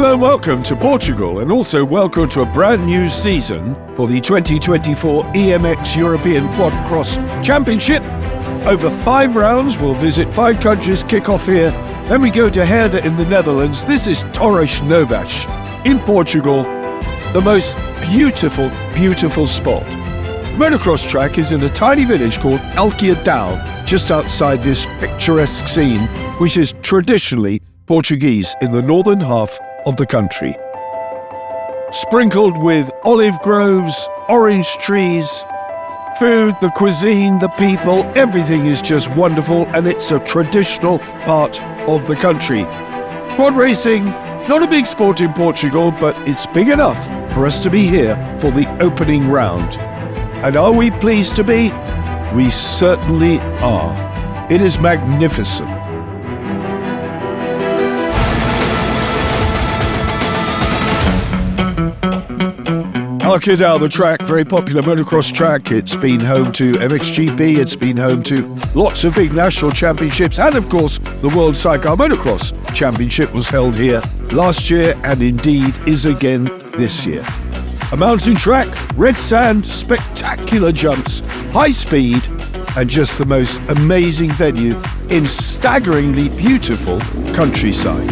Hello and welcome to Portugal, and also welcome to a brand new season for the 2024 EMX European Quadcross Championship. Over 5 rounds, we'll visit 5 countries, kick off here, then we go to Heerde in the Netherlands. This is Torres Novas in Portugal, the most beautiful, beautiful spot. Motocross track is in a tiny village called Alqueidāo, just outside this picturesque scene, which is traditionally Portuguese in the northern half of the country. Sprinkled with olive groves, orange trees, food, the cuisine, the people, everything is just wonderful, and it's a traditional part of the country. Quad racing, not a big sport in Portugal, but it's big enough for us to be here for the opening round. And are we pleased to be? We certainly are. It is magnificent. Alqueidāo, the track, very popular motocross track. It's been home to MXGP, it's been home to lots of big national championships, and of course the World Sidecar Motocross Championship was held here last year and indeed is again this year. A mountain track, red sand, spectacular jumps, high speed, and just the most amazing venue in staggeringly beautiful countryside.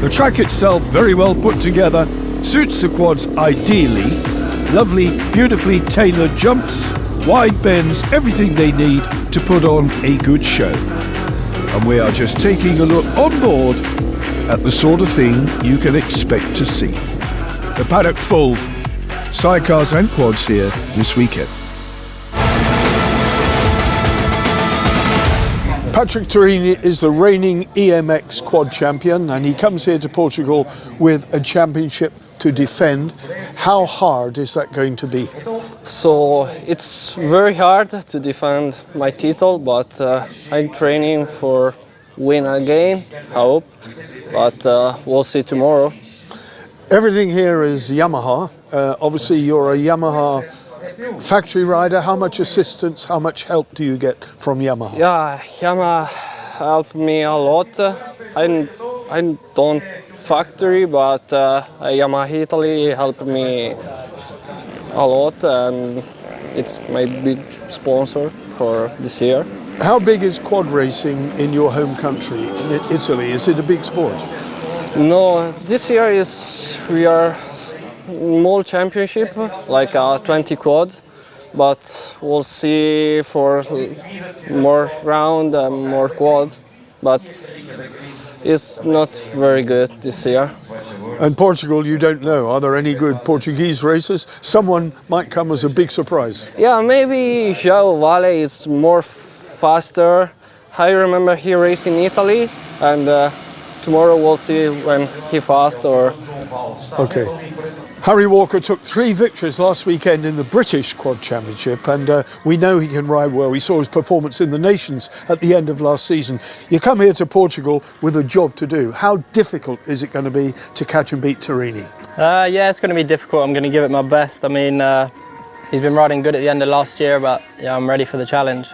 The track itself, very well put together, suits the quads ideally. Lovely, beautifully tailored jumps, wide bends, everything they need to put on a good show. And we are just taking a look on board at the sort of thing you can expect to see. The paddock full, sidecars and quads here this weekend. Patrick Turini is the reigning EMX quad champion, and he comes here to Portugal with a championship to defend. How hard is that going to be? So it's very hard to defend my title, but I'm training for win again, I hope, but we'll see tomorrow. Everything here is Yamaha. Obviously you're a Yamaha factory rider. How much assistance, how much help do you get from Yamaha? Yeah, Yamaha helped me a lot. I don't factory, but Yamaha Italy helped me a lot, and it's my big sponsor for this year. How big is quad racing in your home country, in Italy? Is it a big sport? No, this year we are small championship, like 20 quads, but we'll see for more round and more quads, but it's not very good this year. And Portugal, you don't know. Are there any good Portuguese racers? Someone might come as a big surprise. Yeah, maybe João Vale is more faster. I remember he raced in Italy, and tomorrow we'll see when he fast or... Okay. Harry Walker took 3 victories last weekend in the British Quad Championship, and we know he can ride well. We saw his performance in the Nations at the end of last season. You come here to Portugal with a job to do. How difficult is it going to be to catch and beat Turini? Yeah, it's going to be difficult. I'm going to give it my best. I mean, he's been riding good at the end of last year, but yeah, I'm ready for the challenge.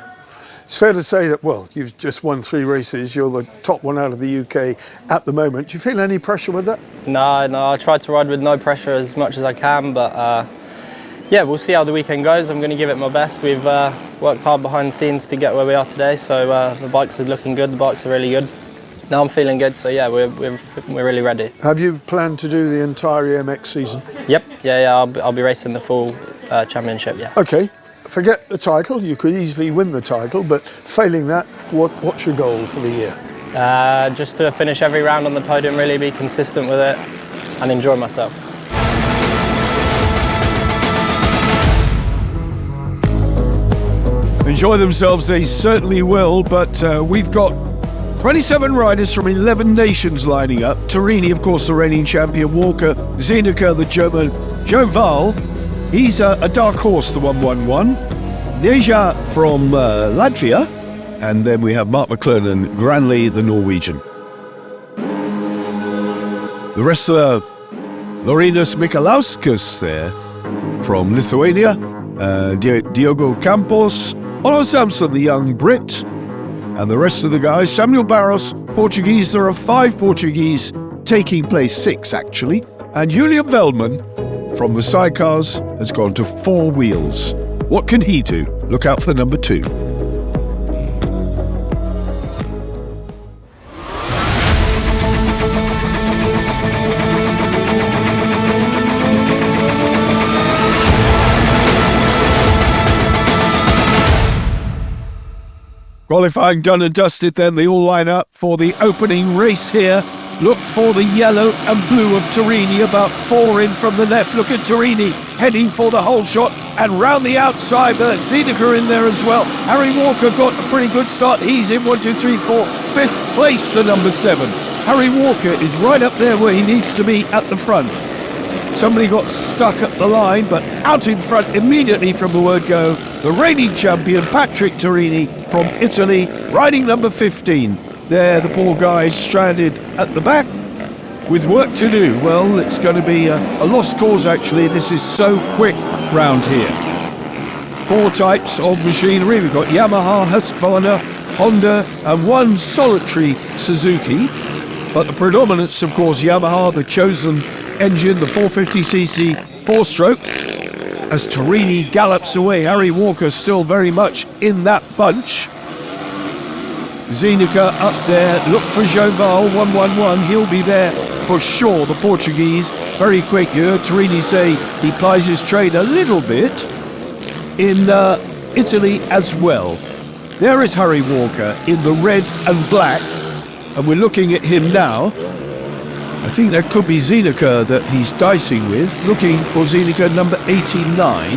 It's fair to say that, well, you've just won 3 races. You're the top one out of the UK at the moment. Do you feel any pressure with that? No, I try to ride with no pressure as much as I can, but yeah, we'll see how the weekend goes. I'm going to give it my best. We've worked hard behind the scenes to get where we are today, so the bikes are looking good, the bikes are really good. Now I'm feeling good, so yeah, we're really ready. Have you planned to do the entire EMX season? Yep, yeah, I'll be racing the full championship, yeah. Okay. Forget the title, you could easily win the title, but failing that, what's your goal for the year? Just to finish every round on the podium, really be consistent with it and enjoy myself. Enjoy themselves, they certainly will, but we've got 27 riders from 11 nations lining up. Turini, of course, the reigning champion. Walker, Zenica, the German. João Vale, he's a dark horse, the 111. Neja from Latvia. And then we have Mark McLernan, Granley, the Norwegian. The rest are Laurinus Mikalauskas there from Lithuania. Diogo Campos. Ono Samson, the young Brit. And the rest of the guys, Samuel Barros, Portuguese. There are 5 Portuguese taking place 6 actually, and Julian Veldman from the sidecars has gone to 4 wheels. What can he do? Look out for the number 2. Qualifying done and dusted, then they all line up for the opening race here. Look for the yellow and blue of Torini, about 4 in from the left. Look at Torini heading for the whole shot, and round the outside, but Zenica in there as well. Harry Walker got a pretty good start. He's in 1, 2, 3, 4, 5th place to number 7. Harry Walker is right up there where he needs to be at the front. Somebody got stuck at the line, but out in front immediately from the word go, the reigning champion, Patrick Torini from Italy, riding number 15. There, the poor guy stranded at the back with work to do. Well, it's going to be a lost cause, actually. This is so quick round here. 4 types of machinery. We've got Yamaha, Husqvarna, Honda, and 1 solitary Suzuki. But the predominance, of course, Yamaha, the chosen engine, the 450cc 4-stroke. As Torini gallops away, Harry Walker still very much in that bunch. Zenica up there, look for Joval, 111, he'll be there for sure, the Portuguese. Very quick, you heard Torini say he plies his trade a little bit in Italy as well. There is Harry Walker in the red and black, and we're looking at him now. I think that could be Zenica that he's dicing with, looking for Zenica number 89.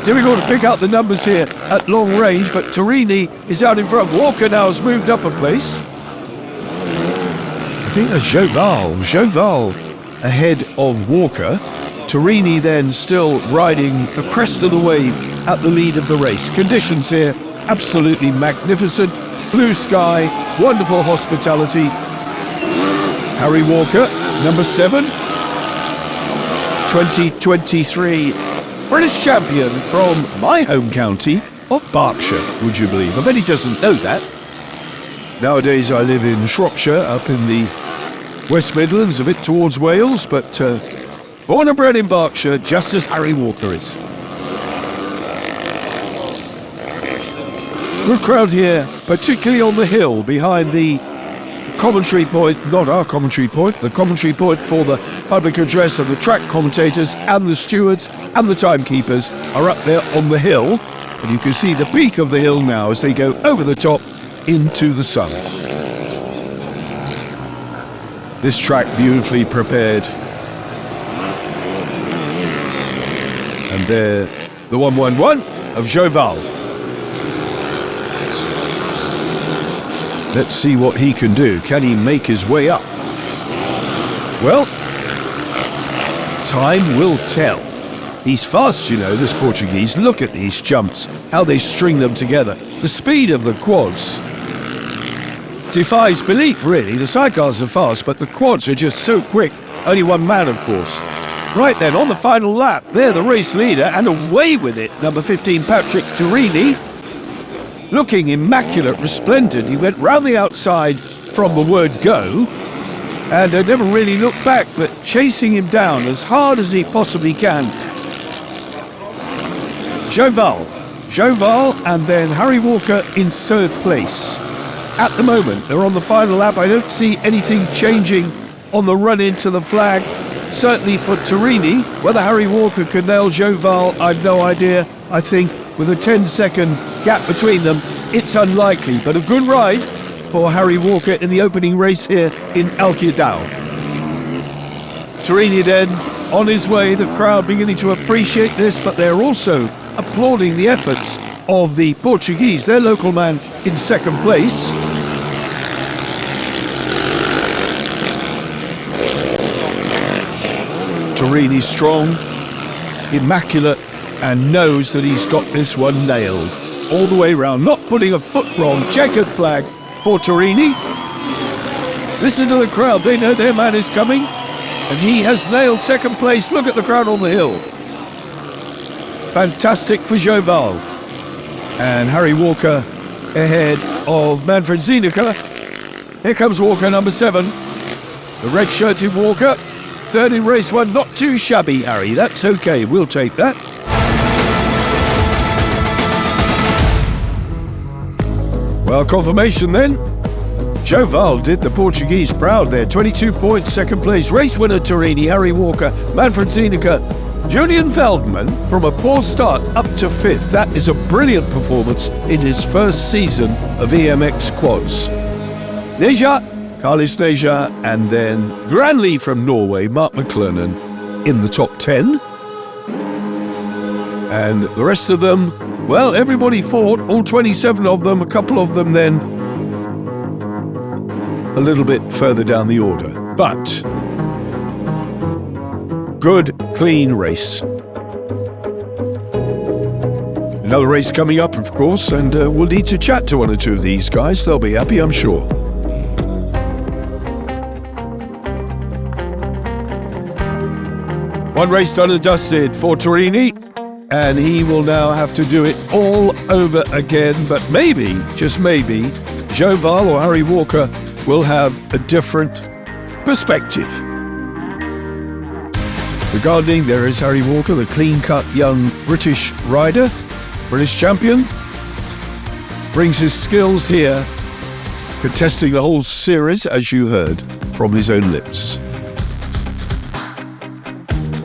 Difficult to pick out the numbers here at long range, but Torini is out in front. Walker now has moved up a place. I think that's Joval ahead of Walker. Torini then still riding the crest of the wave at the lead of the race. Conditions here absolutely magnificent. Blue sky, wonderful hospitality. Harry Walker, number 7, 2023 British champion from my home county of Berkshire, would you believe? I bet he doesn't know that. Nowadays I live in Shropshire, up in the West Midlands, a bit towards Wales, but born and bred in Berkshire, just as Harry Walker is. Good crowd here, particularly on the hill behind the commentary point, not our commentary point, the commentary point for the public address of the track commentators, and the stewards and the timekeepers are up there on the hill. And you can see the peak of the hill now as they go over the top into the sun. This track beautifully prepared. And there, the 111 of Joval. Let's see what he can do. Can he make his way up? Well, time will tell. He's fast, you know, this Portuguese. Look at these jumps, how they string them together. The speed of the quads defies belief, really. The sidecars are fast, but the quads are just so quick. Only one man, of course. Right then, on the final lap, they're the race leader, and away with it, number 15, Patrick Torini. Looking immaculate, resplendent. He went round the outside from the word go, and never really looked back, but chasing him down as hard as he possibly can. Joval, and then Harry Walker in 3rd place. At the moment, they're on the final lap. I don't see anything changing on the run into the flag. Certainly for Torini. Whether Harry Walker can nail Joval, I've no idea. I think with a 10-second gap between them, it's unlikely. But a good ride for Harry Walker in the opening race here in Alqueidāo. Torini then on his way, the crowd beginning to appreciate this, but they're also applauding the efforts of the Portuguese, their local man in 2nd place. Torini strong, immaculate, and knows that he's got this one nailed. All the way round, not putting a foot wrong. Checkered flag for Torini. Listen to the crowd, they know their man is coming, and he has nailed 2nd place. Look at the crowd on the hill. Fantastic for Joval. And Harry Walker ahead of Manfred Zenica. Here comes Walker, number 7. The red-shirted Walker. Third in race one. Not too shabby, Harry. That's okay. We'll take that. Well, confirmation then. Joval did the Portuguese proud there. 22 points, second place. Race winner Torini, Harry Walker, Manfred Seneca, Julian Veldman from a poor start up to fifth. That is a brilliant performance in his first season of EMX Quads. Neja, Carlis Neja, and then Granley from Norway, Mark McLernan in the top 10. And the rest of them, well, everybody fought, all 27 of them, a couple of them then a little bit further down the order. But good, clean race. Another race coming up, of course, and we'll need to chat to one or two of these guys. They'll be happy, I'm sure. One race done and dusted for Torini, and he will now have to do it all over again. But maybe, just maybe, Joval or Harry Walker will have a different perspective. Regarding, there is Harry Walker, the clean-cut young British rider, British champion, brings his skills here, contesting the whole series, as you heard from his own lips.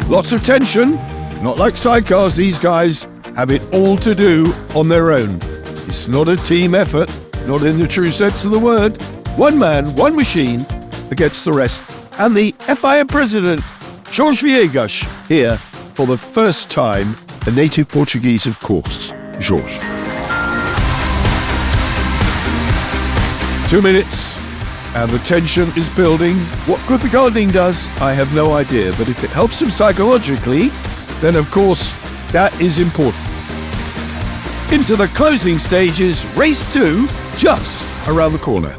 Lots of tension, not like sidecars. These guys have it all to do on their own. It's not a team effort, not in the true sense of the word. One man, one machine against the rest. And the FIA president, Jorge Viegas, here for the first time, a native Portuguese, of course, Jorge. 2 minutes, and the tension is building. What good the gardening does, I have no idea. But if it helps him psychologically, then of course, that is important. Into the closing stages, race 2, just around the corner.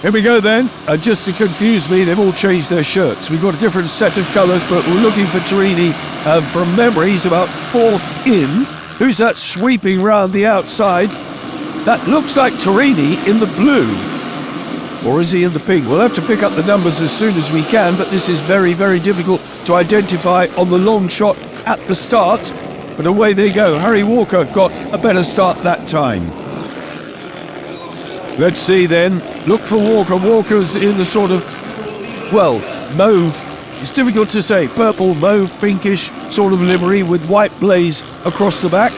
Here we go then, just to confuse me, they've all changed their shirts. We've got a different set of colours, but we're looking for Torini from memory. He's about fourth in. Who's that sweeping round the outside? That looks like Torini in the blue. Or is he in the pink? We'll have to pick up the numbers as soon as we can, but this is very, very difficult to identify on the long shot at the start. But away they go. Harry Walker got a better start that time. Let's see then. Look for Walker. Walker's in the sort of, well, mauve. It's difficult to say. Purple, mauve, pinkish sort of livery with white blaze across the back.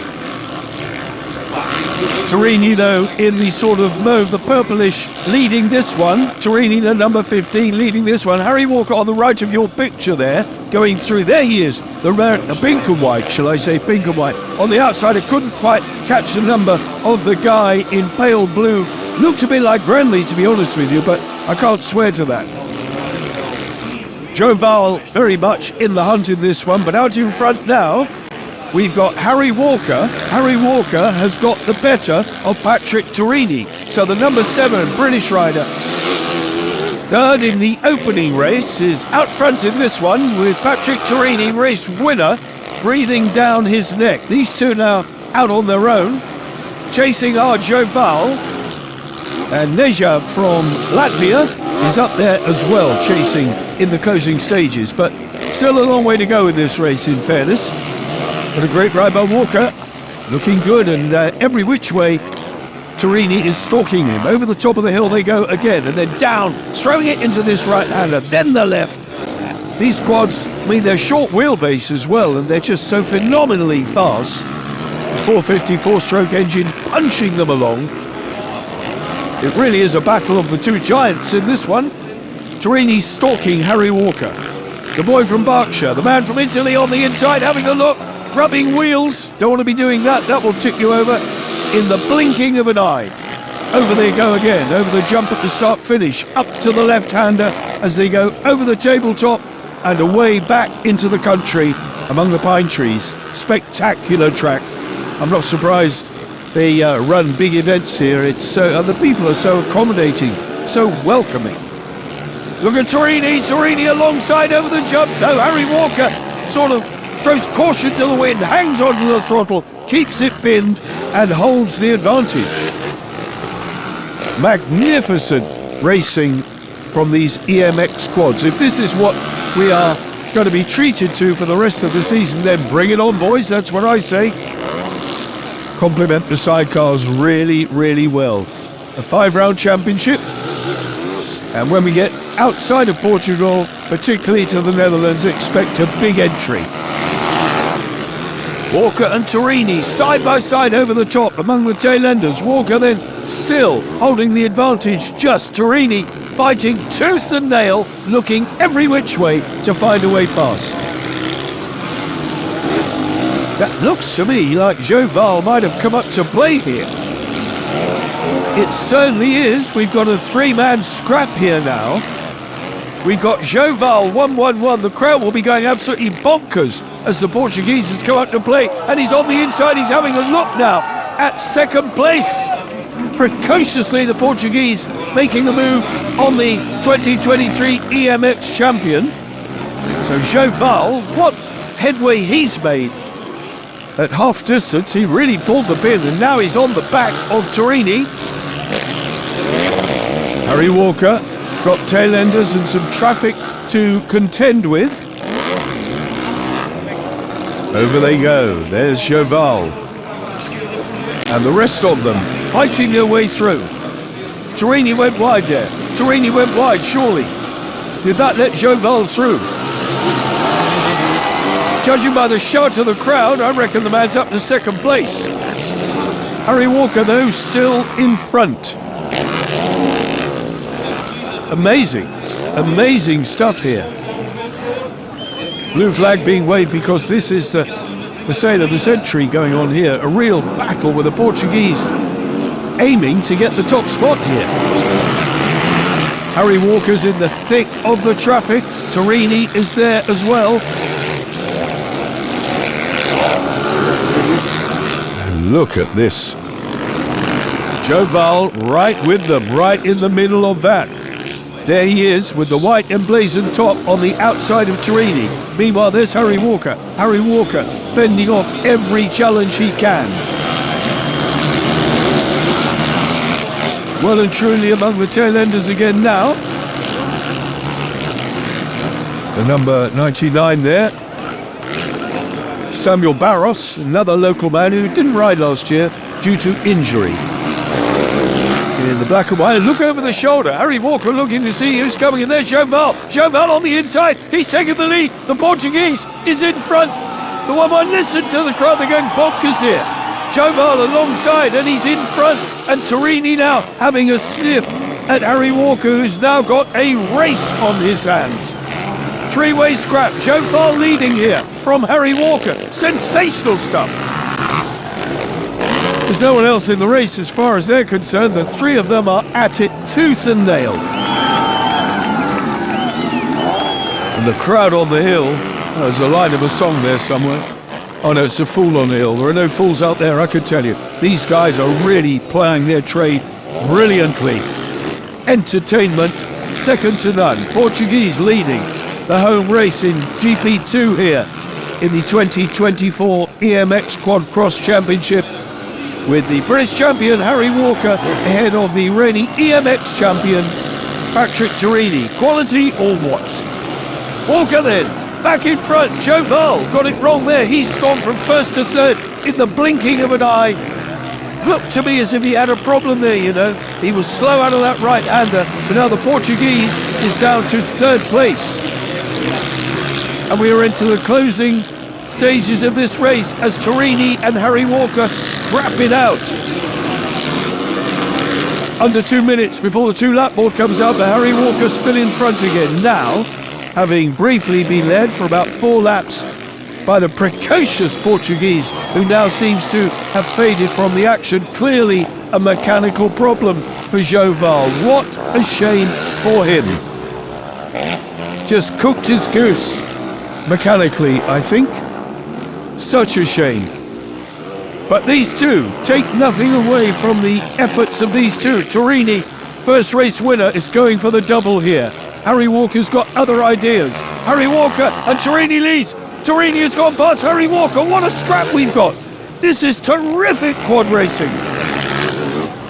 Torini, though, in the sort of mauve, the purplish, leading this one. Torini, the number 15, leading this one. Harry Walker on the right of your picture there, going through. There he is, the pink and white, shall I say, pink and white. On the outside, I couldn't quite catch the number of the guy in pale blue. Looked a bit like Granley, to be honest with you, but I can't swear to that. Joval very much in the hunt in this one, but out in front now, we've got Harry Walker. Harry Walker has got the better of Patrick Torini. So the number 7 British rider, third in the opening race, is out front in this one with Patrick Torini, race winner, breathing down his neck. These two now out on their own, chasing our Joval. And Neja from Latvia is up there as well, chasing in the closing stages. But still a long way to go in this race, in fairness. But a great ride by Walker, looking good, and every which way Torini is stalking him. Over the top of the hill they go again, and then down, throwing it into this right-hander, then the left. These quads, I mean, they're short wheelbase as well, and they're just so phenomenally fast. 450 four-stroke engine punching them along. It really is a battle of the two giants in this one. Torini stalking Harry Walker. The boy from Berkshire, the man from Italy on the inside, having a look, rubbing wheels. Don't want to be doing that, that will tip you over in the blinking of an eye. Over they go again, over the jump at the start-finish, up to the left-hander as they go over the tabletop and away back into the country among the pine trees. Spectacular track. I'm not surprised they run big events here. It's so, and the people are so accommodating, so welcoming. Look at Torini. Torini alongside over the jump. No, Harry Walker sort of throws caution to the wind, hangs onto the throttle, keeps it pinned, and holds the advantage. Magnificent racing from these EMX quads. If this is what we are going to be treated to for the rest of the season, then bring it on, boys. That's what I say. Complement the sidecars really, really well. A 5-round championship. And when we get outside of Portugal, particularly to the Netherlands, expect a big entry. Walker and Torini side by side over the top among the tail enders. Walker then still holding the advantage. Just Torini fighting tooth and nail, looking every which way to find a way past. That looks to me like Joval might have come up to play here. It certainly is. We've got a 3-man scrap here now. We've got Joval 1-1-1. The crowd will be going absolutely bonkers as the Portuguese has come up to play. And he's on the inside. He's having a look now at second place. Precociously, the Portuguese making a move on the 2023 EMX champion. So Joval, what headway he's made. At half distance, he really pulled the pin, and now he's on the back of Torini. Harry Walker got tail enders and some traffic to contend with. Over they go. There's Joval. And the rest of them fighting their way through. Torini went wide there. Torini went wide, surely. Did that let Joval through? Judging by the shout of the crowd, I reckon the man's up to second place. Harry Walker, though, still in front. Amazing, amazing stuff here. Blue flag being waved because this is the sale of the century going on here. A real battle with the Portuguese aiming to get the top spot here. Harry Walker's in the thick of the traffic. Torini is there as well. Look at this. Joval right with them, right in the middle of that. There he is with the white emblazoned top on the outside of Torini. Meanwhile, there's Harry Walker. Harry Walker fending off every challenge he can. Well and truly among the tail enders again now. The number 99 there. Samuel Barros, another local man who didn't ride last year due to injury. In the black and white, look over the shoulder. Harry Walker looking to see who's coming in there. Joval. Joval on the inside. He's taking the lead. The Portuguese is in front. The 1-1, listen to the crowd. They're going bonkers here. Joval alongside, and he's in front. And Torini now having a sniff at Harry Walker, who's now got a race on his hands. 3-way scrap. Joval leading here from Harry Walker. Sensational stuff. There's no one else in the race as far as they're concerned. The 3 of them are at it tooth and nail. And the crowd on the hill, there's a line of a song there somewhere. Oh no, it's a fool on the hill. There are no fools out there, I could tell you. These guys are really plying their trade brilliantly. Entertainment, second to none. Portuguese leading the home race in GP2 here in the 2024 EMX Quadcross Championship, with the British champion Harry Walker ahead of the reigning EMX champion Patrick Torini. Quality or what? Walker then, back in front. Joval got it wrong there. He's gone from first to third in the blinking of an eye. Looked to me as if he had a problem there, you know. He was slow out of that right-hander, but now the Portuguese is down to third place. And we are into the closing stages of this race as Torini and Harry Walker scrap it out. Under 2 minutes before the 2-lap board comes out, but Harry Walker still in front again. Now, having briefly been led for about 4 laps by the precocious Portuguese, who now seems to have faded from the action. Clearly a mechanical problem for Joval. What a shame for him. Just cooked his goose. Mechanically, I think. Such a shame. But these two take nothing away from the efforts of these two. Torini, first race winner, is going for the double here. Harry Walker's got other ideas. Harry Walker and Torini leads. Torini has gone past Harry Walker. What a scrap we've got. This is terrific quad racing.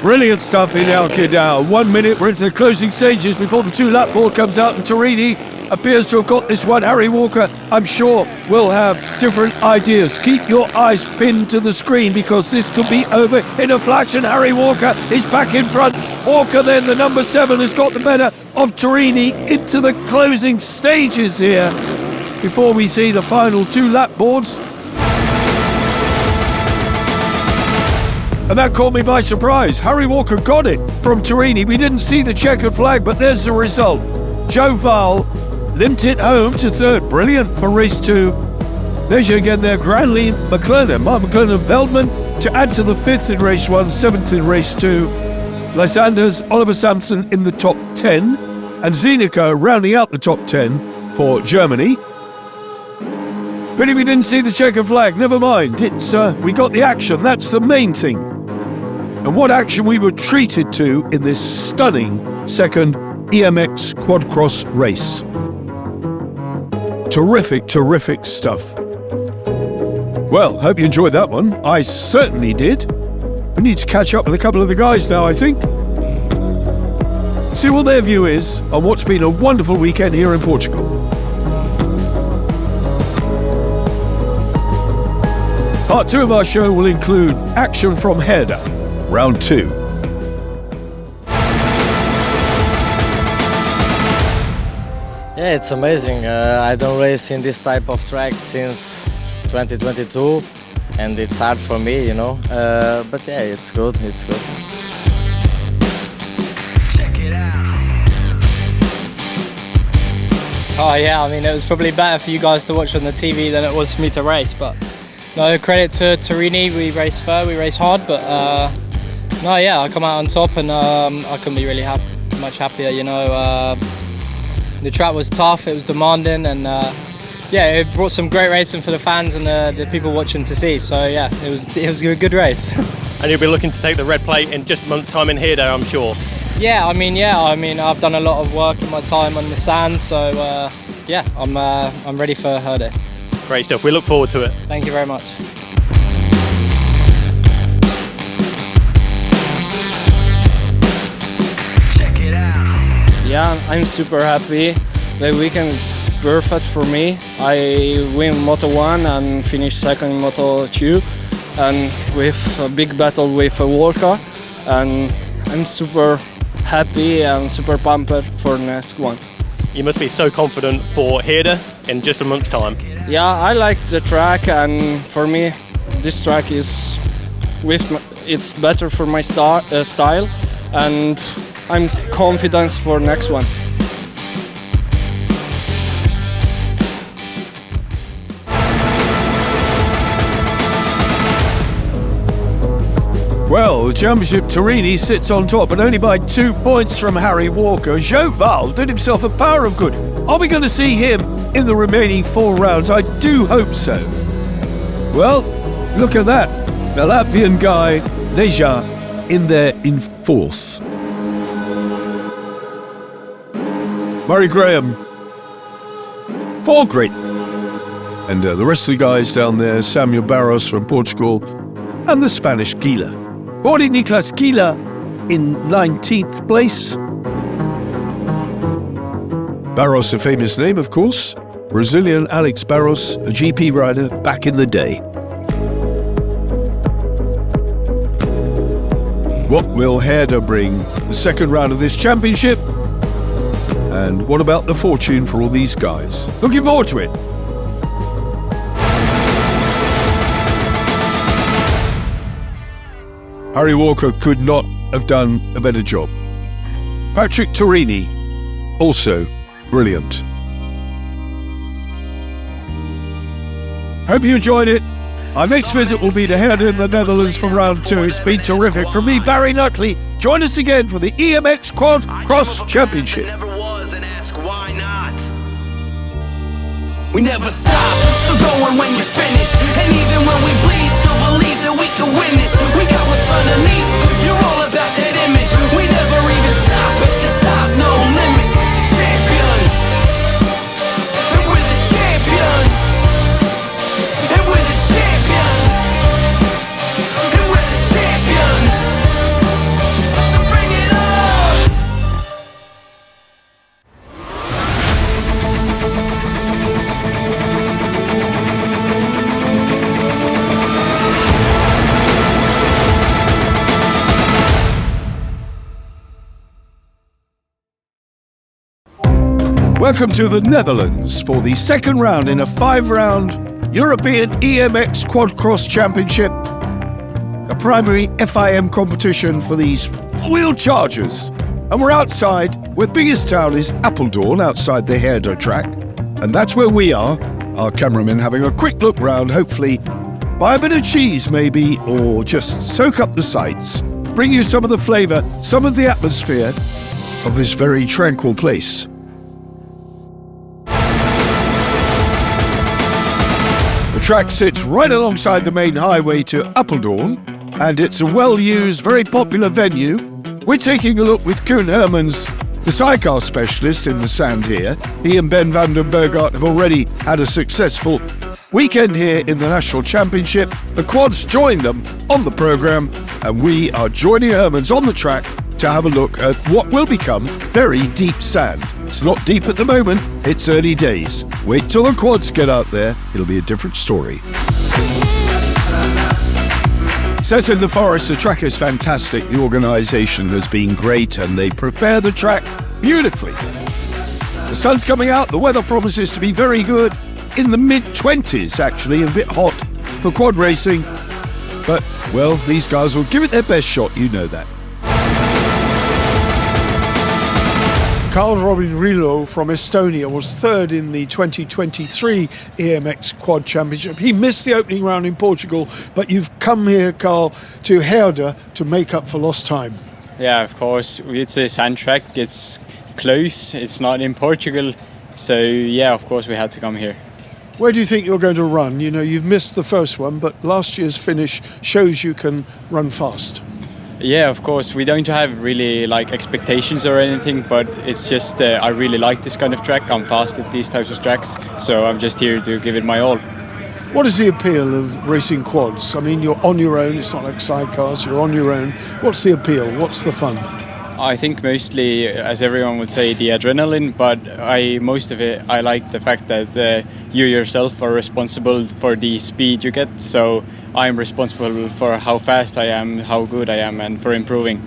Brilliant stuff in Alqueidāo. 1 minute, we're into the closing stages before the 2-lap board comes out, and Torini appears to have got this one. Harry Walker, I'm sure, will have different ideas. Keep your eyes pinned to the screen because this could be over in a flash, and Harry Walker is back in front. Walker then, the number 7, has got the better of Torini into the closing stages here before we see the final 2-lap boards. And that caught me by surprise. Harry Walker got it from Torini. We didn't see the checkered flag, but there's the result. Joe Val limped it home to third. Brilliant for race 2. There's you again there, Granley McLennan, Mark McLennan Veldman to add to the 5th in race 1, 7th in race 2. Lysanders, Oliver Sampson in the top 10, and Zienicke rounding out the top 10 for Germany. Pity we didn't see the checkered flag. Never mind. It's we got the action. That's the main thing. And what action we were treated to in this stunning second EMX Quadcross race. Terrific, terrific stuff. Well, hope you enjoyed that one. I certainly did. We need to catch up with a couple of the guys now, I think. See what their view is on what's been a wonderful weekend here in Portugal. Part 2 of our show will include action from Heerde, round 2. Yeah, it's amazing. I don't race in this type of track since 2022, and it's hard for me, you know. But yeah, it's good. It's good. Check it out. Oh yeah, I mean it was probably better for you guys to watch on the TV than it was for me to race. But no, credit to Torini. We raced fair, we raced hard, but no, yeah, I come out on top, and I couldn't be really much happier. You know, the track was tough, it was demanding, and yeah, it brought some great racing for the fans and the people watching to see. So yeah, it was a good race. And you'll be looking to take the red plate in just a month's time in Heerde, I'm sure. Yeah, I mean, I've done a lot of work in my time on the sand, so yeah, I'm ready for Heerde. Great stuff. We look forward to it. Thank you very much. Check it out. Yeah, I'm super happy. The weekend is perfect for me. I win Moto1 and finish second in Moto2, and with a big battle with a Walker, and I'm super happy and super pumped for the next one. You must be so confident for Heerde in just a month's time. Yeah, I like the track, and for me, this track is it's better for my style, and I'm confident for next one. Well, the championship, Torini sits on top, but only by 2 points from Harry Walker. Joe Val did himself a power of good. Are we going to see him in the remaining 4 rounds? I do hope so. Well, look at that. The Latvian guy, Deja, in there in fourth. Murray Graham, 4 great. And the rest of the guys down there, Samuel Barros from Portugal, and the Spanish Gila. Jordi Nicolas Gila in 19th place. Barros, a famous name, of course. Brazilian Alex Barros, a GP rider back in the day. What will Heerde bring the second round of this championship? And what about the fortune for all these guys? Looking forward to it. Harry Walker could not have done a better job. Patrick Torini, also brilliant. Hope you enjoyed it. Our next visit will be to Heerde in the Netherlands for round 2. It's been terrific. From me, Barry Nutley, join us again for the EMX Quadcross Championship. We never stop, still going when you finish. And even when we bleed, still believe that we can win this. We got what's underneath, you're all about that image. We never even stop at the top, no limits. Champion Welcome to the Netherlands for the second round in a 5-round European EMX Quadcross Championship, a primary FIM competition for these wheel chargers. And we're outside, where the biggest town is Alqueidāo, outside the Heerde track. And that's where we are, our cameraman having a quick look round, hopefully buy a bit of cheese maybe, or just soak up the sights, bring you some of the flavour, some of the atmosphere of this very tranquil place. The track sits right alongside the main highway to Alqueidāo, and it's a well-used, very popular venue. We're taking a look with Koen Hermans, the sidecar specialist in the sand here. He and Ben van den Bergart have already had a successful weekend here in the National Championship. The quads joined them on the programme, and we are joining Hermans on the track to have a look at what will become very deep sand. It's not deep at the moment, it's early days. Wait till the quads get out there, it'll be a different story. Set in the forest, the track is fantastic. The organisation has been great and they prepare the track beautifully. The sun's coming out, the weather promises to be very good. In the mid-20s actually, a bit hot for quad racing. But, well, these guys will give it their best shot, you know that. Carl-Robin Rilo from Estonia was third in the 2023 EMX Quad Championship. He missed the opening round in Portugal, but you've come here, Carl, to Heerde to make up for lost time. Yeah, of course. It's a sand track. It's close. It's not in Portugal. So, yeah, of course we had to come here. Where do you think you're going to run? You know, you've missed the first one, but last year's finish shows you can run fast. Yeah, of course. We don't have really like expectations or anything, but it's just I really like this kind of track. I'm fast at these types of tracks, so I'm just here to give it my all. What is the appeal of racing quads? I mean, you're on your own. It's not like sidecars. You're on your own. What's the appeal? What's the fun? I think mostly, as everyone would say, the adrenaline, but most of it, I like the fact that you yourself are responsible for the speed you get, so I'm responsible for how fast I am, how good I am, and for improving.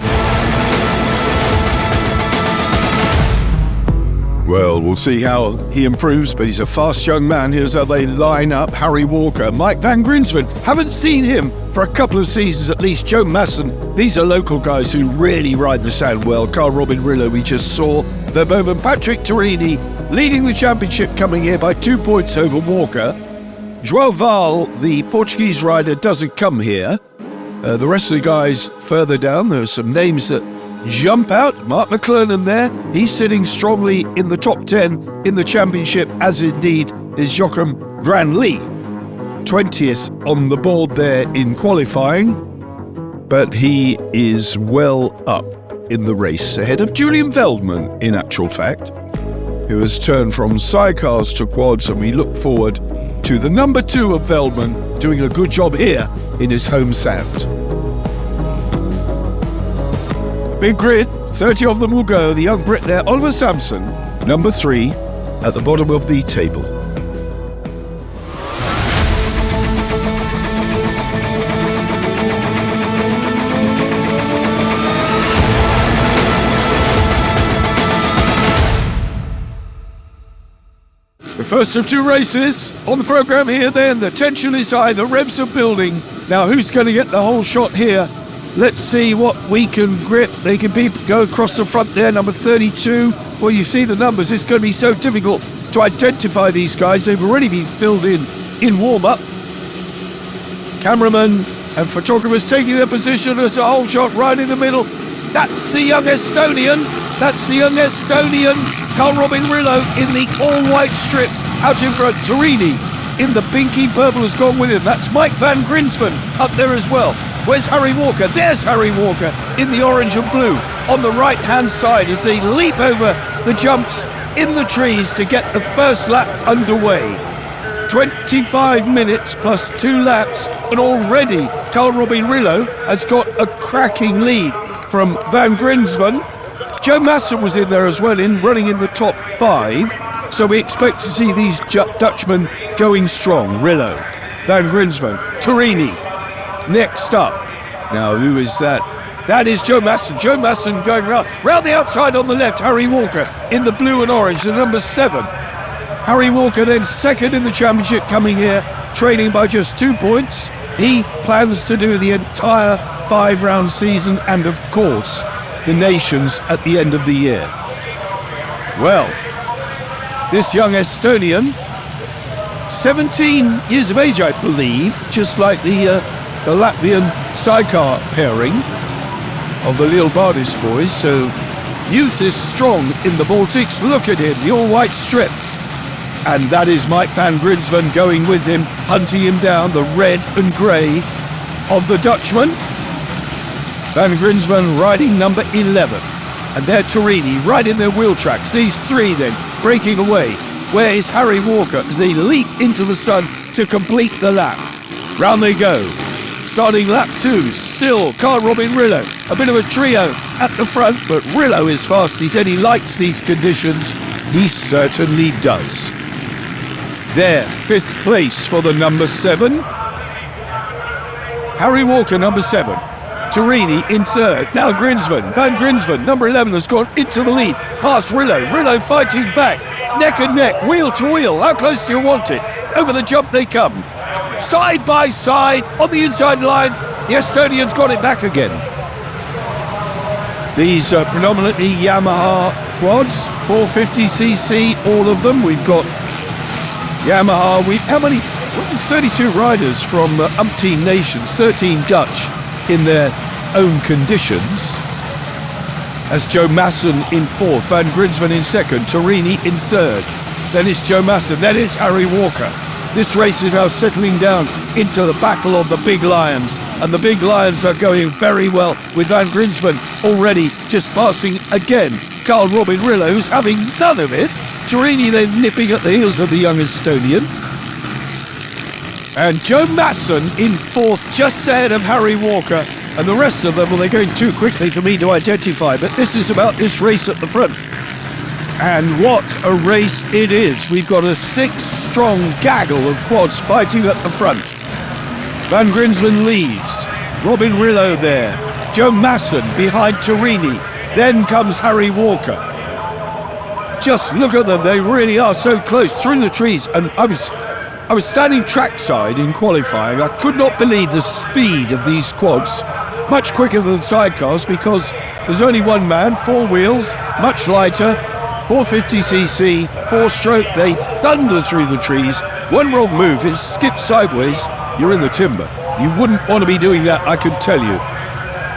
Well, we'll see how he improves, but he's a fast young man. Here's how they line up. Harry Walker, Mike van Grinsven. Haven't seen him for a couple of seasons at least. Joe Masson. These are local guys who really ride the sand well. Carl-Robin Rilo, we just saw. Verboven, Patrick Torini leading the championship, coming here by 2 points over Walker. João Val, the Portuguese rider, doesn't come here. The rest of the guys further down, there are some names that jump out. Mark McClernand there, he's sitting strongly in the top 10 in the championship, as indeed is Joachim Granlee. 20th on the board there in qualifying, but he is well up in the race, ahead of Julian Veldman in actual fact, who has turned from sidecars to quads, and we look forward to the number 2 of Veldman doing a good job here in his home sand. Big grid, 30 of them will go. The young Brit there, Oliver Sampson, number 3 at the bottom of the table. The first of 2 races on the programme here then. The tension is high, the revs are building. Now who's going to get the whole shot here? Let's see what we can grip. They can go across the front there, number 32. Well, you see the numbers. It's going to be so difficult to identify these guys. They've already been filled in warm-up. Cameramen and photographers taking their position as a whole shot right in the middle. That's the young Estonian. That's the young Estonian. Carl-Robin Rilo in the all-white strip. Out in front, Torini in the pinky purple has gone with him. That's Mike van Grinsven up there as well. Where's Harry Walker? There's Harry Walker in the orange and blue on the right-hand side as they leap over the jumps in the trees to get the first lap underway. 25 minutes plus 2 laps, and already Carl-Robin Rilo has got a cracking lead from van Grinsven. Joe Masson was in there as well, running in the top 5, so we expect to see these Dutchmen going strong. Rilo, van Grinsven, Torini. Next up, now who is that? That is Joe Masson. Joe Masson going round the outside on the left. Harry Walker in the blue and orange, the number 7. Harry Walker then second in the championship, coming here, trailing by just 2 points. He plans to do the entire 5-round season and, of course, the Nations at the end of the year. Well, this young Estonian, 17 years of age, I believe, just like the Latvian sidecar pairing of the Lil Bardis boys. So youth is strong in the Baltics. Look at him, the all-white strip. And that is Mike van Grinsven going with him, hunting him down, the red and grey of the Dutchman. Van Grinsven riding number 11. And there Torini right in their wheel tracks. These three then breaking away. Where is Harry Walker as they leap into the sun to complete the lap? Round they go. Starting lap 2, still Carl Robin Rillo. A bit of a trio at the front, but Rillo is fast. He said he likes these conditions. He certainly does. There, 5th place for the number 7. Harry Walker, number 7. Torini in 3rd. Now Grinsven. Van Grinsven, number 11, has gone into the lead. Past Rillo. Rillo fighting back. Neck and neck, wheel to wheel. How close do you want it? Over the jump they come. Side by side, on the inside line. The Estonians got it back again. These are predominantly Yamaha quads, 450cc, all of them. We've got Yamaha, how many? 32 riders from umpteen nations, 13 Dutch in their own conditions. As Joe Masson in 4th, Van Grinsven in 2nd, Torini in 3rd. Then it's Joe Masson, then it's Harry Walker. This race is now settling down into the battle of the big lions, and the big lions are going very well, with Van Grinsven already just passing again Carl Robin Rillo, who's having none of it. Torini then nipping at the heels of the young Estonian. And Joe Masson in 4th, just ahead of Harry Walker. And the rest of them, well, they're going too quickly for me to identify, but this is about this race at the front. And what a race it is. We've got a 6-strong gaggle of quads fighting at the front. Van Grinsven leads. Robin Rillo there. Joe Masson behind Torini. Then comes Harry Walker. Just look at them, they really are so close through the trees. And I was standing trackside in qualifying. I could not believe the speed of these quads, much quicker than sidecars, because there's only one man, 4 wheels, much lighter, 450cc, 4-stroke. They thunder through the trees. One wrong move, it skips sideways, you're in the timber. You wouldn't want to be doing that, I can tell you.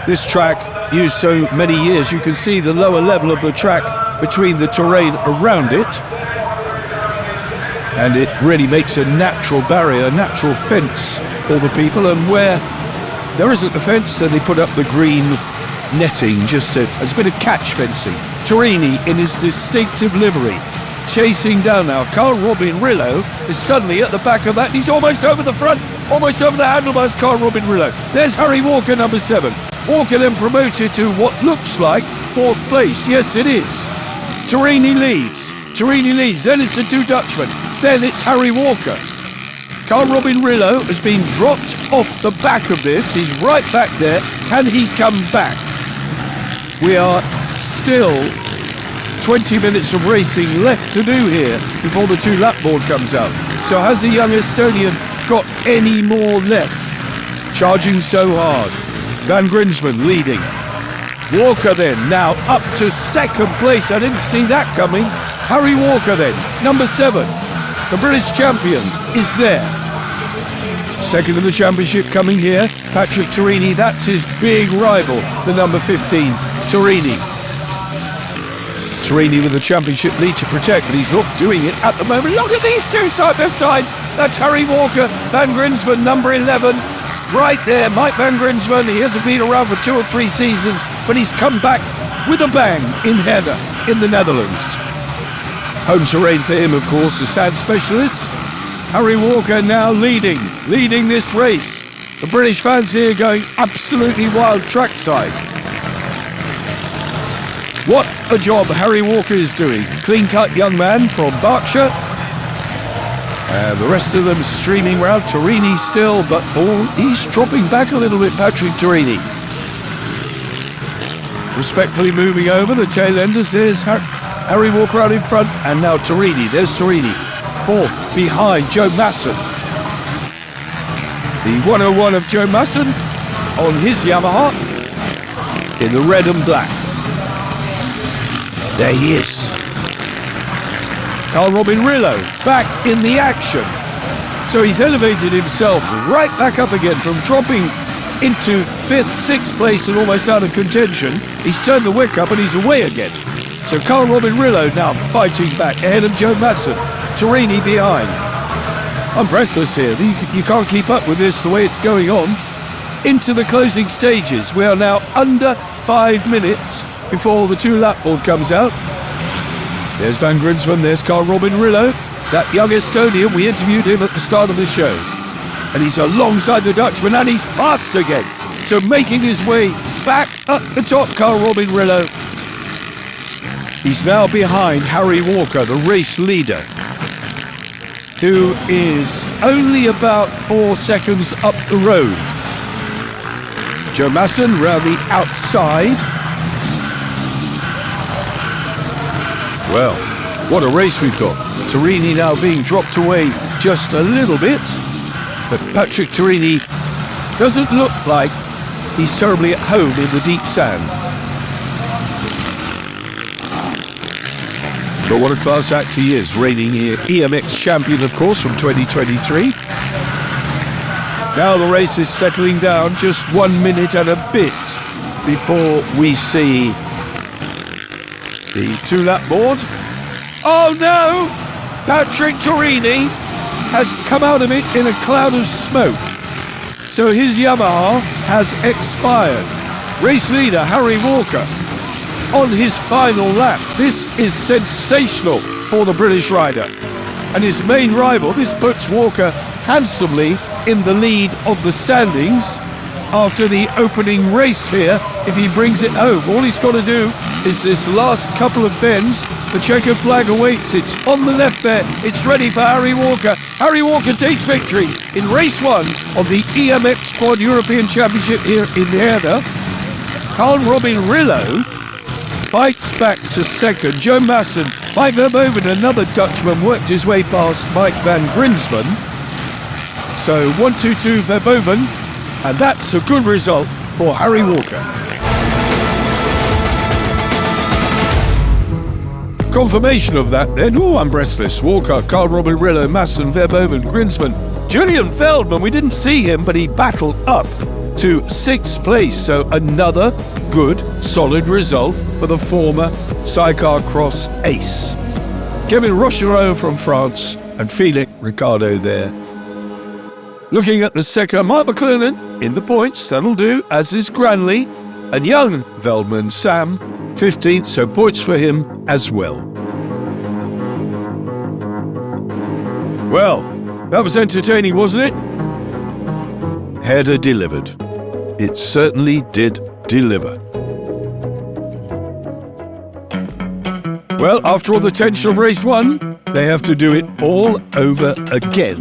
This track, used so many years, you can see the lower level of the track between the terrain around it. And it really makes a natural barrier, a natural fence for the people. And where there isn't a fence, then they put up the green netting just as a bit of catch fencing. Torini in his distinctive livery, chasing down now. Carl Robin Rillo is suddenly at the back of that. He's almost over the front, almost over the handlebars, Carl Robin Rillo. There's Harry Walker, number 7. Walker then promoted to what looks like 4th place. Yes, it is. Torini leads. Torini leads. Then it's the 2 Dutchmen. Then it's Harry Walker. Carl Robin Rillo has been dropped off the back of this. He's right back there. Can he come back? We are still 20 minutes of racing left to do here before the 2-lap board comes out. So has the young Estonian got any more left? Charging so hard. Van Grinsven leading. Walker then now up to 2nd place. I didn't see that coming. Harry Walker then, number 7. The British champion is there. 2nd in the championship coming here. Patrick Torini, that's his big rival, the number 15, Torini. Torini with the championship lead to protect, but he's not doing it at the moment. Look at these two side by side. That's Harry Walker, Van Grinsven, number 11. Right there, Mike Van Grinsven. He hasn't been around for 2 or 3 seasons, but he's come back with a bang in Heerde, in the Netherlands. Home terrain for him, of course, the sand specialist. Harry Walker now leading this race. The British fans here going absolutely wild trackside. What a job Harry Walker is doing. Clean-cut young man from Berkshire. And the rest of them streaming round. Torini still, but he's dropping back a little bit, Patrick Torini. respectfully moving over the tail enders. There's Harry Walker out in front, and now Torini. There's Torini, fourth behind Joe Masson. The 101 of Joe Masson on his Yamaha in the red and black. There he is. Carl Robin Rillo back in the action. So he's elevated himself right back up again from dropping into 5th, 6th place and almost out of contention. He's turned the wick up and he's away again. So Carl Robin Rillo now fighting back ahead of Joe Masson. Torini behind. I'm breathless here. You can't keep up with this the way it's going on. Into the closing stages. We are now under 5 minutes before the 2-lap board comes out. There's Van Grinsven, there's Carl Robin Rillo, that young Estonian. We interviewed him at the start of the show. And he's alongside the Dutchman, and he's fast again. So making his way back up the top, Carl Robin Rillo. He's now behind Harry Walker, the race leader, who is only about 4 seconds up the road. Joe Masson round the outside. Well, what a race we've got. Torini now being dropped away just a little bit. But Patrick Torini doesn't look like he's terribly at home in the deep sand. But what a class act he is, reigning here EMX champion, of course, from 2023. Now the race is settling down, just 1 minute and a bit before we see the 2-lap board. Oh no! Patrick Torini has come out of it in a cloud of smoke. So his Yamaha has expired. Race leader Harry Walker on his final lap. This is sensational for the British rider. And his main rival, this puts Walker handsomely in the lead of the standings after the opening race here. If he brings it home, all he's got to do is this last couple of bends. The checkered flag awaits. It's on the left there. It's ready for Harry Walker. Harry Walker takes victory in race 1 of the EMX Quad European Championship here in Heerde. Carl Robin Rillo fights back to second. Joe Masson, Mike Verboven, another Dutchman, worked his way past Mike Van Grinsven. So 1-2-2 Verboven, and that's a good result for Harry Walker. Confirmation of that then. Oh, I'm breathless. Walker, Carl Robin Rillo, Masson, Verboven, Grinsven. Julian Feldman, we didn't see him, but he battled up to 6th place. So another good, solid result for the former Cyclocross ace. Kevin Rochereau from France and Felix Ricardo there. Looking at the second, Mark McLennan in the points. That'll do, as is Granley. And young Veldman, Sam, 15th, so points for him as well. Well, that was entertaining, wasn't it? Heerde delivered. It certainly did deliver. Well, after all the tension of race 1, they have to do it all over again.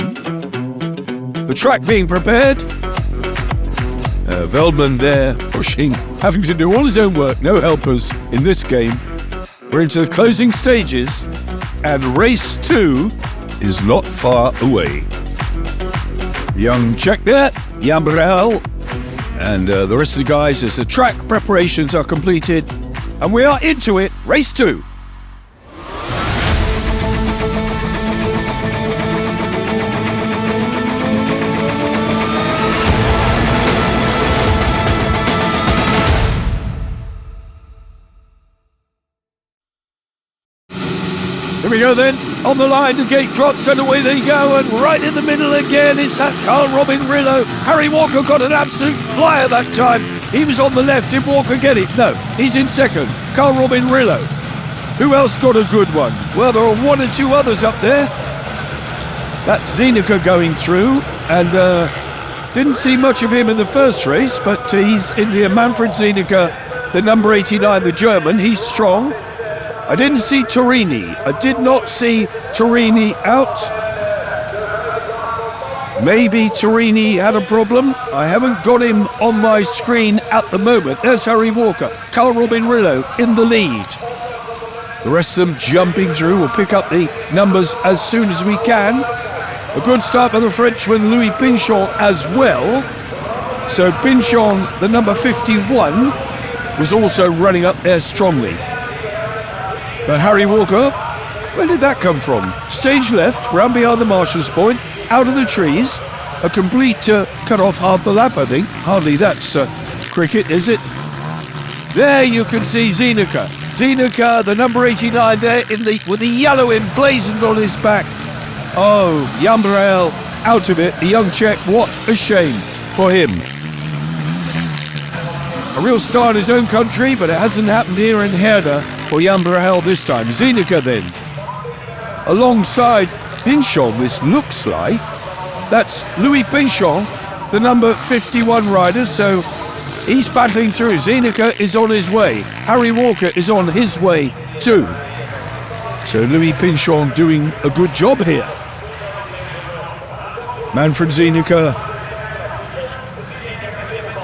The track being prepared. Veldman there pushing, having to do all his own work, no helpers in this game. We're into the closing stages, and race 2 is not far away. Young Czech there, Jan Brel, and the rest of the guys as the track preparations are completed, and we are into it, race 2. Here we go then, on the line, the gate drops and away they go, and right in the middle again, it's that Carl Robin Rillo. Harry Walker got an absolute flyer that time. He was on the left, did Walker get it? No, he's in second, Carl Robin Rillo. Who else got a good one? Well, there are 1 or 2 others up there. That's Zenica going through, and didn't see much of him in the first race, but he's in here, Manfred Zenica, the number 89, the German, he's strong. I didn't see Torini. I did not see Torini out. Maybe Torini had a problem. I haven't got him on my screen at the moment. There's Harry Walker, Carl Robin Rillo in the lead. The rest of them jumping through. We'll pick up the numbers as soon as we can. A good start by the Frenchman Louis Pinchon as well. So Pinchon, the number 51, was also running up there strongly. But Harry Walker, where did that come from? Stage left, round behind the marshal's point, out of the trees. A complete cut off half the lap, I think. Hardly that's cricket, is it? There you can see Zienicke. Zienicke, the number 89 there, with the yellow emblazoned on his back. Oh, Jan Brahel out of it. The young Czech, what a shame for him. A real star in his own country, but it hasn't happened here in Heerde for Jan Brahel this time. Zienicke then, alongside Pinchon, this looks like. That's Louis Pinchon, the number 51 rider, so he's battling through. Zienicke is on his way. Harry Walker is on his way too. So Louis Pinchon doing a good job here. Manfred Zienicke,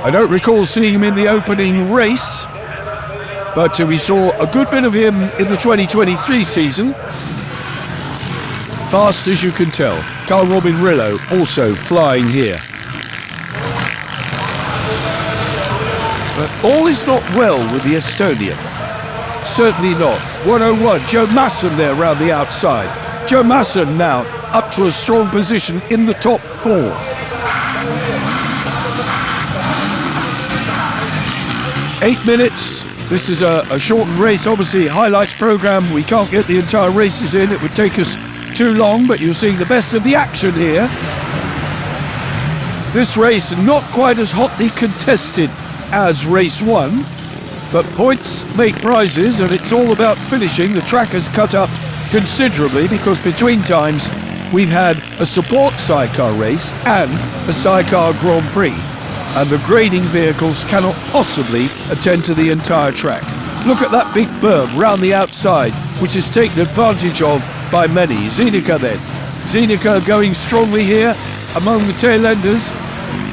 I don't recall seeing him in the opening race, but we saw a good bit of him in the 2023 season. Fast as you can tell. Carl Robin Rillo also flying here. But all is not well with the Estonian. Certainly not. 101, Joe Masson there round the outside. Joe Masson now up to a strong position in the top 4. Eight minutes. This is a shortened race, obviously highlights programme. We can't get the entire races in. It would take us too long, but you're seeing the best of the action here. This race not quite as hotly contested as race 1, but points make prizes, and it's all about finishing. The track has cut up considerably because between times we've had a support sidecar race and a sidecar Grand Prix, and the grading vehicles cannot possibly attend to the entire track. Look at that big berm round the outside, which is taken advantage of by many. Zienicke then. Zienicke going strongly here among the tail enders.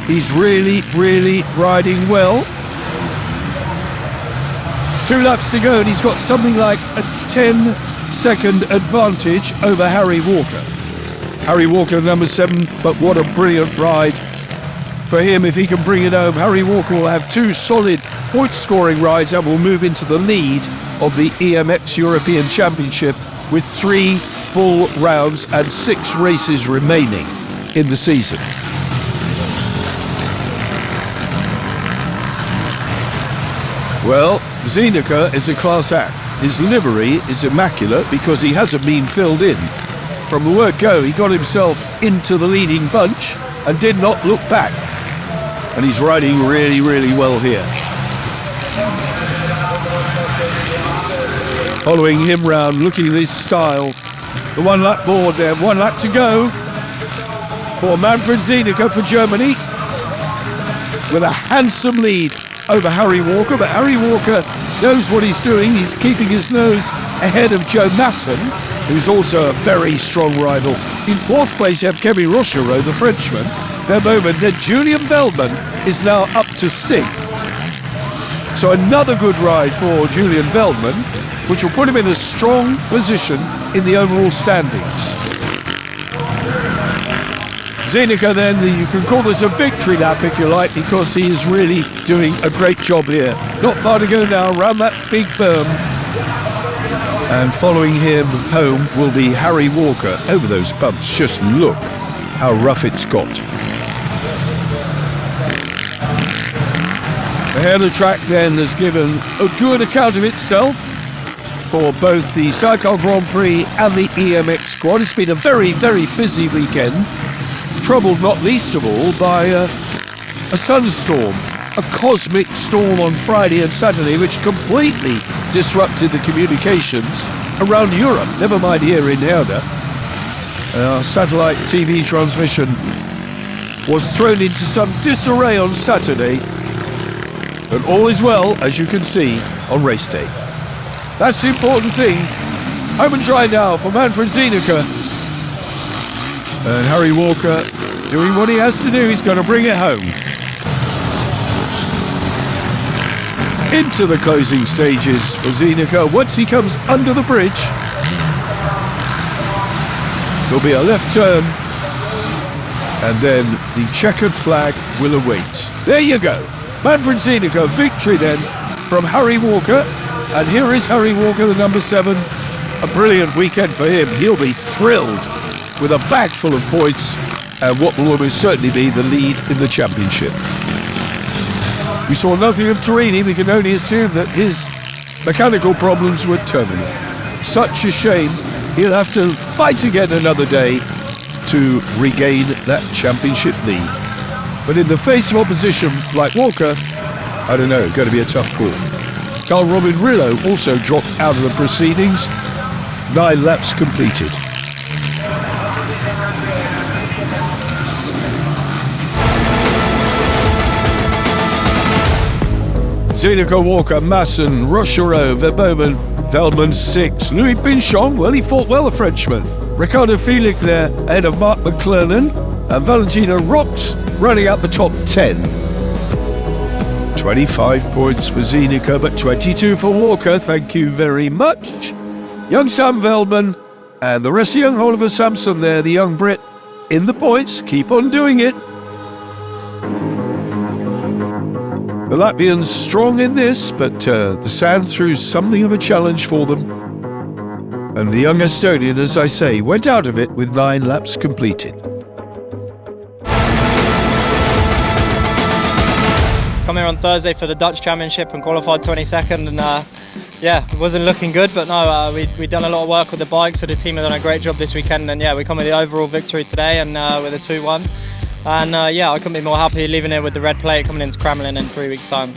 He's really, really riding well. 2 laps to go, and he's got something like a 10-second advantage over Harry Walker. Harry Walker, number 7, but what a brilliant ride for him if he can bring it home. Harry Walker will have 2 solid point-scoring rides and will move into the lead of the EMX European Championship with 3 full rounds and 6 races remaining in the season. Well, Zienicke is a class act. His livery is immaculate because he hasn't been filled in. From the word go, he got himself into the leading bunch and did not look back. And he's riding really, really well here. Following him round, looking at his style. The 1 lap board there, 1 lap to go for Manfred Zienicke for Germany, with a handsome lead over Harry Walker, but Harry Walker knows what he's doing. He's keeping his nose ahead of Joe Masson, who's also a very strong rival. In 4th place you have Kevin Rochereau, the Frenchman. Their moment, then Julian Veldman is now up to 6th. So another good ride for Julian Veldman, which will put him in a strong position in the overall standings. Zienicke then, you can call this a victory lap if you like, because he is really doing a great job here. Not far to go now, around that big berm. And following him home will be Harry Walker over those bumps. Just look how rough it's got. The Heerde track then has given a good account of itself for both the Sidecar Grand Prix and the EMX Quad. It's been a very, very busy weekend, troubled not least of all by a sunstorm, a cosmic storm on Friday and Saturday, which completely disrupted the communications around Europe, never mind here in Heerde. Our satellite TV transmission was thrown into some disarray on Saturday, but all is well, as you can see, on race day. That's the important thing. Home and try now for Manfred Zienicke. And Harry Walker doing what he has to do. He's going to bring it home. Into the closing stages for Zienicke. Once he comes under the bridge, there'll be a left turn, and then the checkered flag will await. There you go. Manfred Zienicke, victory then from Harry Walker. And here is Harry Walker, the number 7. A brilliant weekend for him. He'll be thrilled with a bag full of points and what will almost certainly be the lead in the championship. We saw nothing of Turini. We can only assume that his mechanical problems were terminal. Such a shame. He'll have to fight again another day to regain that championship lead. But in the face of opposition like Walker, I don't know, going to be a tough call. Carl Robin Rillo also dropped out of the proceedings. 9 laps completed. Zienicke, Walker, Masson, Rochereau, Verboven, Veldman 6. Louis Pinchon, well, he fought well, the Frenchman. Ricardo Felix there, ahead of Mark McClellan. And Valentina Rox running out the top 10. 25 points for Zienicke, but 22 for Walker. Thank you very much. Young Sam Veldman and the rest of young Oliver Sampson there, the young Brit, in the points. Keep on doing it. The Latvians strong in this, but the sand threw something of a challenge for them. And the young Estonian, as I say, went out of it with 9 laps completed. Come here on Thursday for the Dutch Championship and qualified 22nd, and yeah, it wasn't looking good, but no, we've done a lot of work with the bikes, so the team have done a great job this weekend, and yeah, we come with the overall victory today and with a 2-1. And yeah, I couldn't be more happy leaving here with the red plate coming into Kremlin in 3 weeks' time.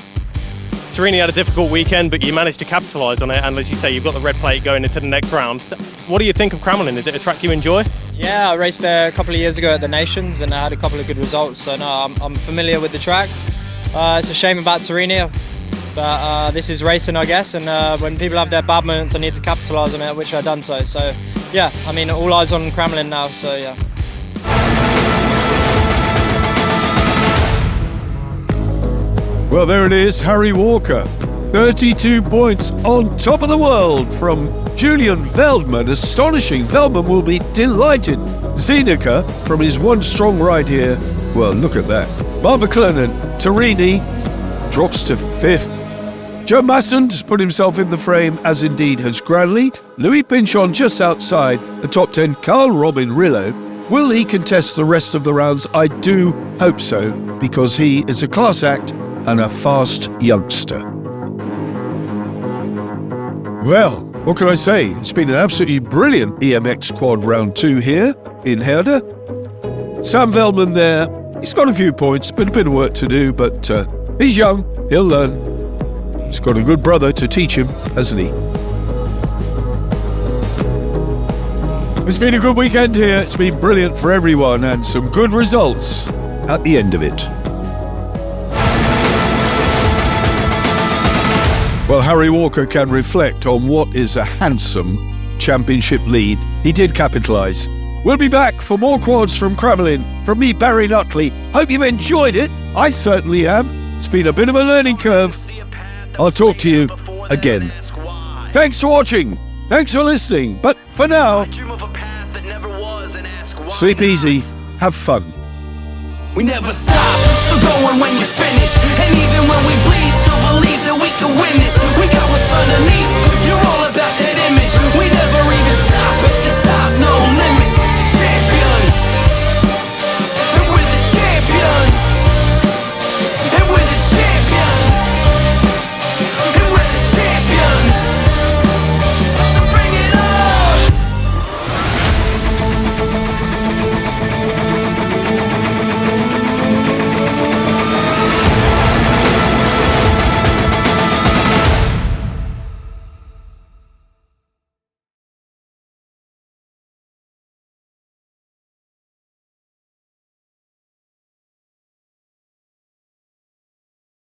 Turini had a difficult weekend, but you managed to capitalise on it, and as you say, you've got the red plate going into the next round. What do you think of Kremlin? Is it a track you enjoy? Yeah, I raced there a couple of years ago at the Nations, and I had a couple of good results, so no, I'm familiar with the track. It's a shame about Turini, but this is racing, I guess, and when people have their bad moments, I need to capitalise on it, which I've done so. So yeah, I mean, all eyes on Kremlin now, so yeah. Well, there it is, Harry Walker. 32 points on top of the world from Julian Veldman. Astonishing. Veldman will be delighted. Zienicke, from his one strong ride here, well, look at that. Mark McClellan, Turini, drops to 5th. Joe Masson has put himself in the frame, as indeed has Granley. Louis Pinchon just outside the top 10. Carl Robin Rillo. Will he contest the rest of the rounds? I do hope so, because he is a class act and a fast youngster. Well, what can I say? It's been an absolutely brilliant EMX Quad Round 2 here in Heerde. Sam Veldman there, he's got a few points, been a bit of work to do, but he's young, he'll learn. He's got a good brother to teach him, hasn't he? It's been a good weekend here, it's been brilliant for everyone, and some good results at the end of it. Well, Harry Walker can reflect on what is a handsome championship lead. He did capitalise. We'll be back for more quads from Kremlin. From me, Barry Nutley. Hope you've enjoyed it. I certainly have. It's been a bit of a learning curve. I'll talk to you again. Thanks for watching. Thanks for listening. But for now, sleep easy. Have fun. We never stop, so go on when you finish.